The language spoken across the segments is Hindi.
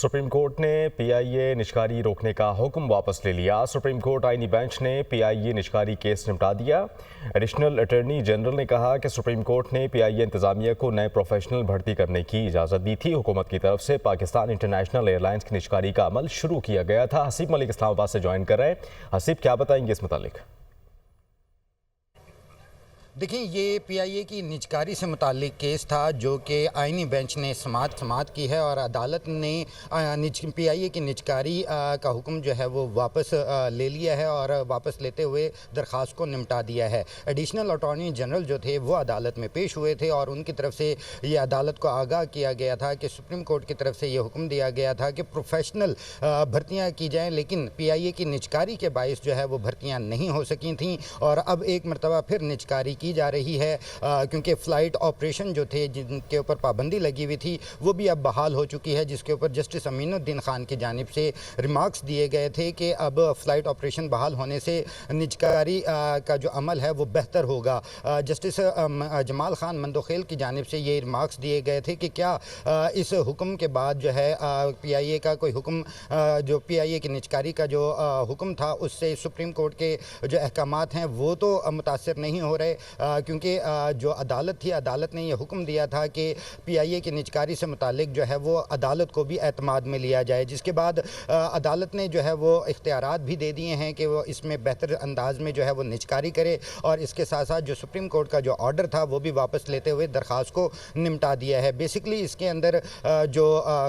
सुप्रीम कोर्ट ने पीआईए निजकारी रोकने का हुक्म वापस ले लिया। सुप्रीम कोर्ट आईनी बेंच ने पीआईए निजकारी केस निपटा दिया। एडिशनल अटॉर्नी जनरल ने कहा कि सुप्रीम कोर्ट ने पीआईए इंतजामिया को नए प्रोफेशनल भर्ती करने की इजाज़त दी थी। हुकूमत की तरफ से पाकिस्तान इंटरनेशनल एयरलाइंस की निजकारी का अमल शुरू किया गया था। हसीब मलिक इस्लामाबाद से ज्वाइन कर रहे हैं। हसीब, क्या बताएंगे इस मुतालिक? देखिए, ये पीआईए की निजकारी से मुतालिक केस था जो कि आईनी बेंच ने समात की है और अदालत ने पीआईए की निजकारी का हुक्म जो है वो वापस ले लिया है और वापस लेते हुए दरख्वास्त को निपटा दिया है। एडिशनल अटॉर्नी जनरल जो थे वो अदालत में पेश हुए थे और उनकी तरफ से ये अदालत को आगाह किया गया था कि सुप्रीम कोर्ट की तरफ से ये हुक्म दिया गया था कि प्रोफेशनल भर्तियाँ की जाएँ, लेकिन पीआईए की निजकारी के बायस जो है वो भर्तियाँ नहीं हो सकी थीं और अब एक मरतबा फिर निजकारी की जा रही है क्योंकि फ़्लाइट ऑपरेशन जो थे जिनके ऊपर पाबंदी लगी हुई थी वो भी अब बहाल हो चुकी है, जिसके ऊपर जस्टिस अमीनुद्दीन खान की जानिब से रिमार्क्स दिए गए थे कि अब फ़्लाइट ऑपरेशन बहाल होने से निजकारी का जो अमल है वो बेहतर होगा। जस्टिस जमाल खान मंदोखेल की जानिब से ये रिमार्क्स दिए गए थे कि क्या इस हुक्म के बाद जो है पीआईए का कोई हुक्म, जो पीआईए की निजकारी का जो हुक्म था उससे सुप्रीम कोर्ट के जो अहकामात हैं वो तो मुतासर नहीं हो रहे, क्योंकि जो अदालत थी, अदालत ने यह हुक्म दिया था कि पीआईए की निजकारी से मुतालिक जो है वो अदालत को भी एतमाद में लिया जाए, जिसके बाद अदालत ने जो है वो इख्तियारात भी दे दिए हैं कि वो इसमें बेहतर अंदाज में जो है वो निजकारी करे और इसके साथ साथ जो सुप्रीम कोर्ट का जो ऑर्डर था वो भी वापस लेते हुए दरख्वास्त को निपटा दिया है। बेसिकली इसके अंदर जो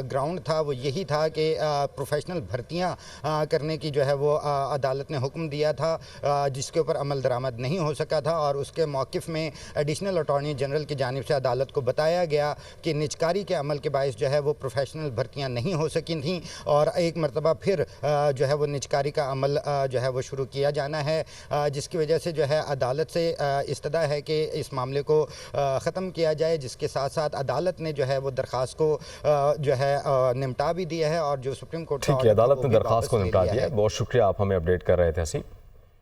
ग्राउंड था वो यही था कि प्रोफेशनल भर्तियाँ करने की जो है वो अदालत ने हुक्म दिया था, जिसके ऊपर अमल दरामद नहीं हो सका था और उसके मौक़िफ़ में एडिशनल अटॉर्नी जनरल की जानिब से अदालत को बताया गया कि निजकारी के अमल के बायस जो है वो प्रोफेशनल भर्तियाँ नहीं हो सकी थीं और एक मरतबा फिर जो है वो निजकारी का अमल जो है वो शुरू किया जाना है, जिसकी वजह से जो है अदालत से इस्तदा है कि इस मामले को ख़त्म किया जाए, जिसके साथ साथ अदालत ने जो है वो दरख्वास्त को जो है निपटा भी दिया है और जो सुप्रीम कोर्ट ठीक है, अदालत ने दरख्वास्त को निपटा दिया है। बहुत शुक्रिया, आप हमें अपडेट कर रहे थे हसीब।